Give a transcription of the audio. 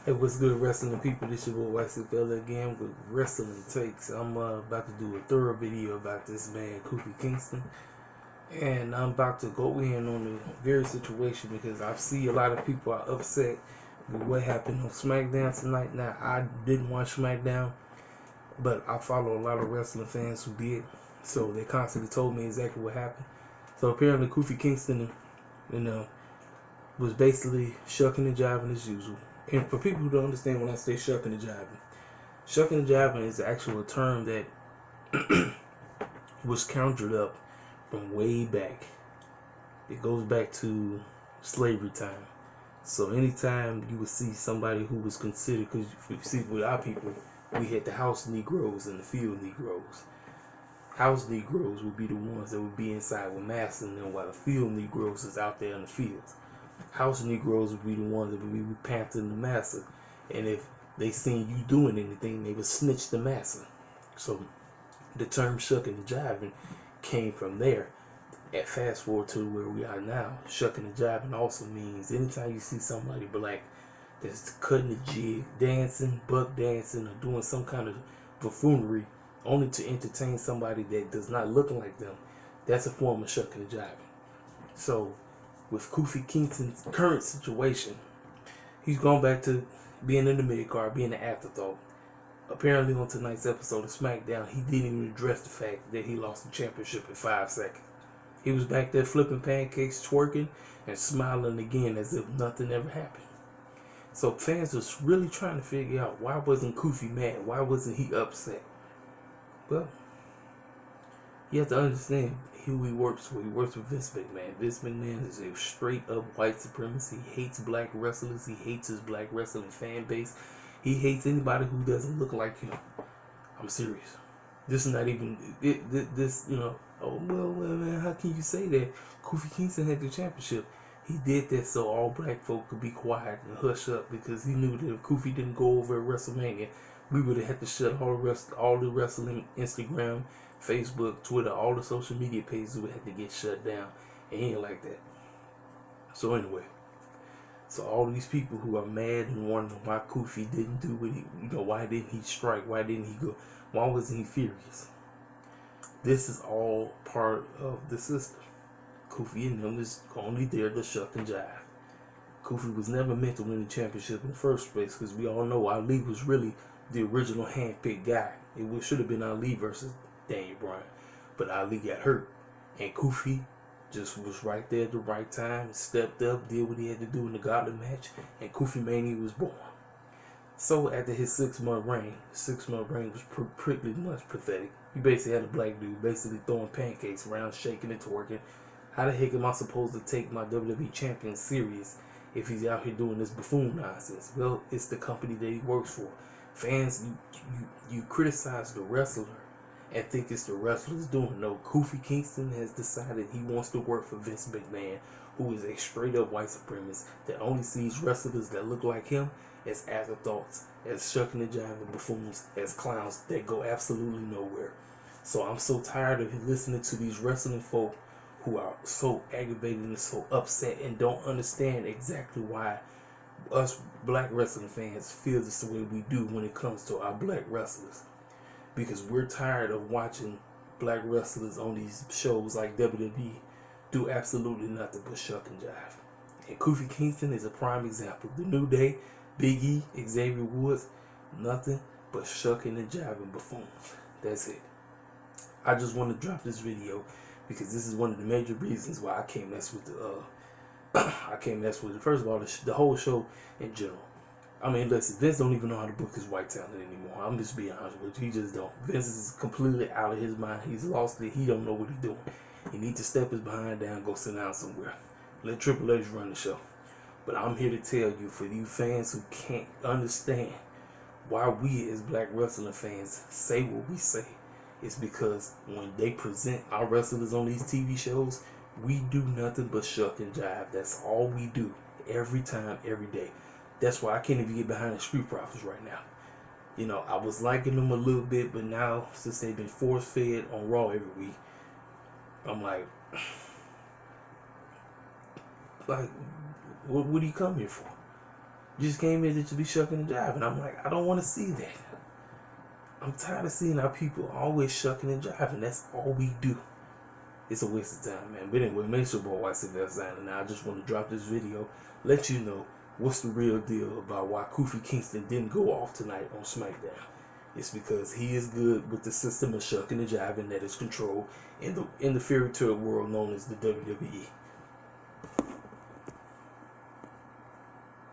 Hey, what's good, wrestling people? This your boy Waxy Fella again with Wrestling Takes. I'm about to do a thorough video about this man, Kofi Kingston, and I'm about to go in on the very situation because I see a lot of people are upset with what happened on SmackDown tonight. Now, I didn't watch SmackDown, but I follow a lot of wrestling fans who did, so they constantly told me exactly what happened. So apparently, Kofi Kingston, you know, was basically shucking and jiving as usual. And for people who don't understand when I say shucking and jiving is the actual term that was conjured up from way back. It goes back to slavery time. So anytime you would see somebody who was considered, because you see with our people, we had the house Negroes and the field Negroes. House Negroes would be the ones that would be inside with masters, and then while the field Negroes is out there in the fields. House Negroes would be the ones that would be panting the massa, and if they seen you doing anything, they would snitch the massa. So the term shucking and jiving came from there. At fast forward to where we are now, shucking and jiving also means anytime you see somebody black that's cutting a jig, dancing, buck dancing, or doing some kind of buffoonery only to entertain somebody that does not look like them, that's a form of shucking and jiving. So with Kofi Kingston's current situation, he's gone back to being in the mid card, being an afterthought. Apparently, on tonight's episode of SmackDown, he didn't even address the fact that he lost the championship in 5 seconds. He was back there flipping pancakes, twerking, and smiling again as if nothing ever happened. So fans was really trying to figure out, why wasn't Kofi mad? Why wasn't he upset? Well, you have to understand who he works for. He works for Vince McMahon. Vince McMahon is a straight up white supremacy. He hates black wrestlers. He hates his black wrestling fan base. He hates anybody who doesn't look like him. I'm serious. This is not even this. Oh well, man. How can you say that? Kofi Kingston had the championship. He did that so all black folk could be quiet and hush up, because he knew that if Kofi didn't go over at WrestleMania, we would have had to shut all the wrestling Instagram, Facebook, Twitter, all the social media pages would have to get shut down. And he ain't like that. So anyway, so all these people who are mad and wondering why Kofi didn't do what he, why didn't he strike? Why didn't he go? Why wasn't he furious? This is all part of the system. Kofi and them is only there to shuck and jive. Kofi was never meant to win the championship in the first place, because we all know Ali was really the original hand-picked guy. It should have been Ali versus Daniel Bryan, but Ali got hurt, and Kofi just was right there at the right time, stepped up, did what he had to do in the gauntlet match, and Kofi Mania was born. So after his 6-month reign, was pretty much pathetic. He basically had a black dude basically throwing pancakes around, shaking and twerking. How the heck am I supposed to take my WWE champion serious if he's out here doing this buffoon nonsense? Well, it's the company that he works for. Fans, you criticize the wrestler and think it's the wrestler's doing. No, Kofi Kingston has decided he wants to work for Vince McMahon, who is a straight up white supremacist that only sees wrestlers that look like him as afterthoughts, as shucking and jiving buffoons, as clowns that go absolutely nowhere. So I'm so tired of listening to these wrestling folk who are so aggravated and so upset and don't understand exactly why us black wrestling fans feel this the way we do when it comes to our black wrestlers. Because we're tired of watching black wrestlers on these shows like WWE do absolutely nothing but shuck and jive. And Kofi Kingston is a prime example. The New Day, Big E, Xavier Woods, nothing but shucking and jiving buffoons. That's it. I just want to drop this video because this is one of the major reasons why I can't mess with first of all, the whole show in general. I mean, listen, Vince don't even know how to book his white talent anymore. I'm just being honest with you. He just don't. Vince is completely out of his mind. He's lost it. He don't know what he's doing. He needs to step his behind down, go sit down somewhere. Let Triple H run the show. But I'm here to tell you, for you fans who can't understand why we as black wrestling fans say what we say, it's because when they present our wrestlers on these TV shows, we do nothing but shuck and jive. That's all we do every time, every day. That's why I can't even get behind the Street Profits right now. I was liking them a little bit, but now since they've been force-fed on Raw every week, I'm like, what do you come here for? You just came here to be shucking and jiving. I'm like, I don't want to see that. I'm tired of seeing our people always shucking and jiving. That's all we do. It's a waste of time, man. But anyway, make sure boy watch the sign. And I just want to drop this video, let you know what's the real deal about why Kofi Kingston didn't go off tonight on SmackDown. It's because he is good with the system of shucking and jiving that is controlled in the fairy tale world known as the WWE.